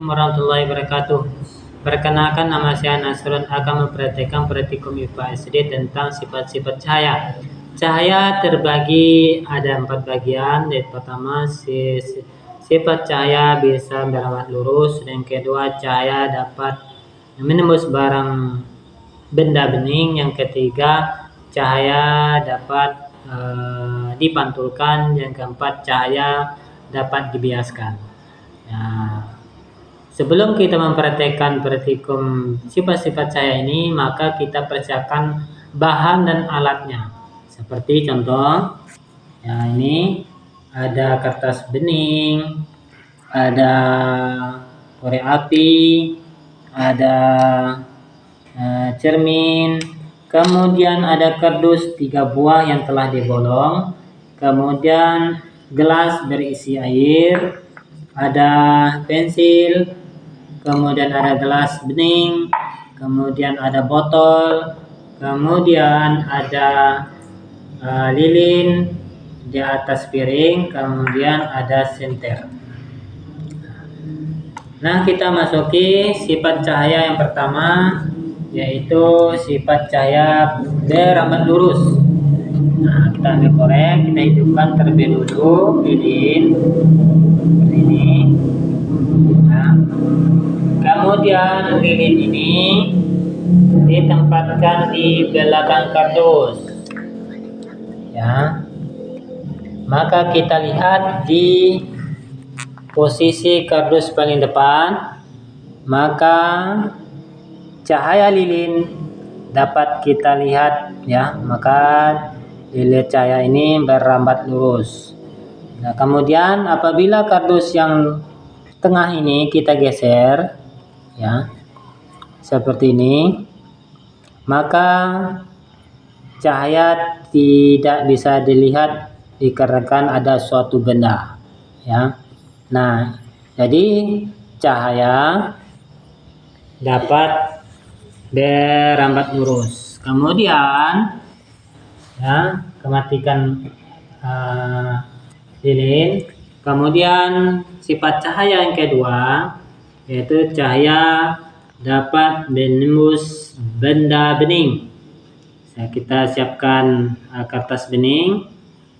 Warahmatullahi wabarakatuh. Perkenalkan, nama saya Nasrun, akan mempraktekkan praktikum IPA SD tentang sifat-sifat cahaya. Cahaya terbagi ada 4 bagian. Yang pertama, sifat cahaya bisa berawat lurus. Yang kedua, cahaya dapat menembus barang benda bening. Yang ketiga, cahaya dapat dipantulkan. Yang keempat, cahaya dapat dibiaskan. Nah, sebelum kita mempraktekkan praktikum sifat-sifat cahaya ini, maka kita persiapkan bahan dan alatnya. Seperti contoh, ya ini ada kertas bening, ada korek api, ada cermin, kemudian ada kardus 3 buah yang telah dibolong, kemudian gelas berisi air, ada pensil, kemudian ada gelas bening, kemudian ada botol, kemudian ada lilin di atas piring, kemudian ada senter. Nah, kita masuki sifat cahaya yang pertama, yaitu sifat cahaya berambat lurus. Nah, kita ambil korek, kita hidupkan terlebih dulu lilin seperti ini. Nah, kemudian lilin ini ditempatkan di belakang kardus, ya. Maka kita lihat di posisi kardus paling depan, maka cahaya lilin dapat kita lihat, ya. Maka lilin cahaya ini berambat lurus. Nah, kemudian apabila kardus yang tengah ini kita geser, ya, seperti ini, maka cahaya tidak bisa dilihat dikarenakan ada suatu benda, ya. Nah, jadi cahaya dapat berambat lurus. Kemudian, ya, kematikan lilin. Kemudian sifat cahaya yang kedua, yaitu cahaya dapat menembus benda bening. Nah, kita siapkan kertas bening,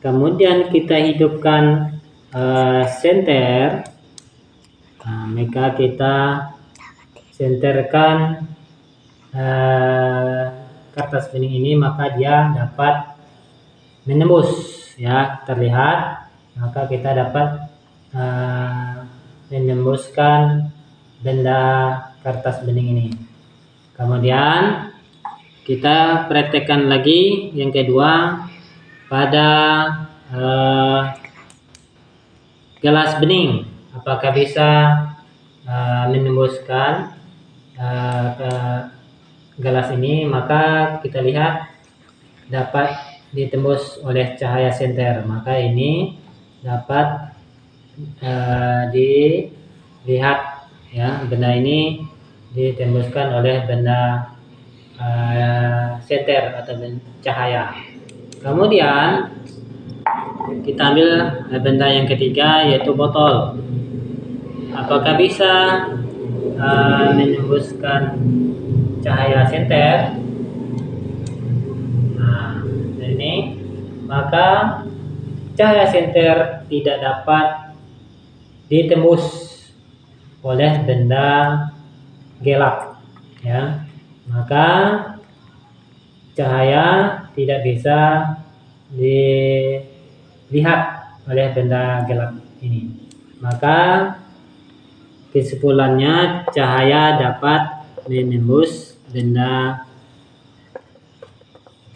kemudian kita hidupkan senter. Nah, maka kita senterkan kertas bening ini, maka dia dapat menembus, ya, terlihat. Maka kita dapat menembuskan benda kertas bening ini. Kemudian kita praktekkan lagi yang kedua pada gelas bening. Apakah bisa menembuskan ke gelas ini? Maka kita lihat dapat ditembus oleh cahaya senter. Maka ini dapat dilihat, ya, benda ini ditembuskan oleh benda senter atau cahaya. Kemudian kita ambil benda yang ketiga, yaitu botol. Apakah bisa menembuskan cahaya senter? Nah, ini maka cahaya senter tidak dapat ditembus oleh benda gelap, ya. Maka cahaya tidak bisa dilihat oleh benda gelap ini. Maka kesimpulannya, cahaya dapat menembus benda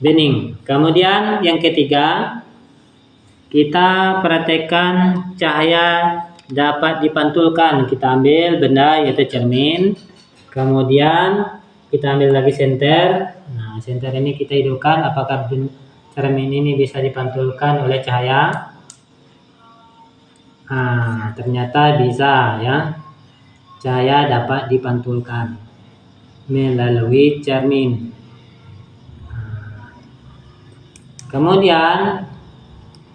bening. Kemudian yang ketiga, kita praktekkan cahaya dapat dipantulkan. Kita ambil benda, yaitu cermin, kemudian kita ambil lagi senter. Nah, senter ini kita hidupkan. Apakah cermin ini bisa dipantulkan oleh cahaya? Nah, ternyata bisa, ya. Cahaya dapat dipantulkan melalui cermin. Kemudian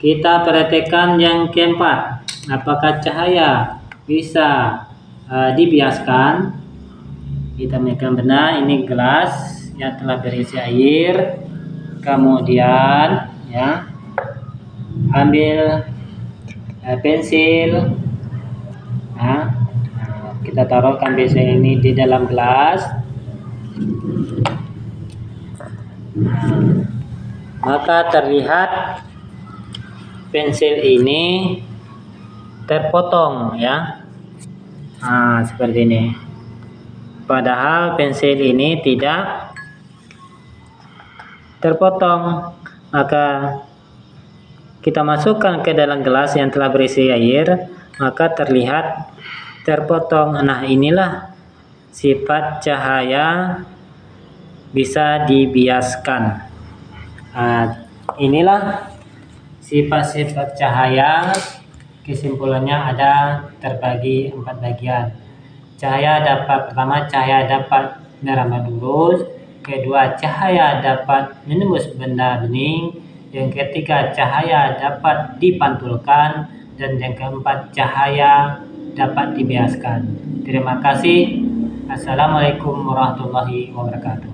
kita praktekkan yang keempat. Apakah cahaya bisa dibiaskan. Kita megang benda, ini gelas yang telah berisi air. Kemudian ya, ambil pensil. Nah, kita taruhkan pensil ini di dalam gelas. Maka terlihat pensil ini terpotong ya. Seperti ini. Padahal pensil ini tidak terpotong. Maka kita masukkan ke dalam gelas yang telah berisi air, maka terlihat terpotong. Nah, inilah sifat cahaya bisa dibiaskan. Inilah sifat-sifat cahaya. Kesimpulannya ada terbagi 4 bagian. Pertama, cahaya dapat merambat lurus. Kedua, cahaya dapat menembus benda bening. Yang ketiga, cahaya dapat dipantulkan. Dan yang keempat, cahaya dapat dibiaskan. Terima kasih. Assalamualaikum warahmatullahi wabarakatuh.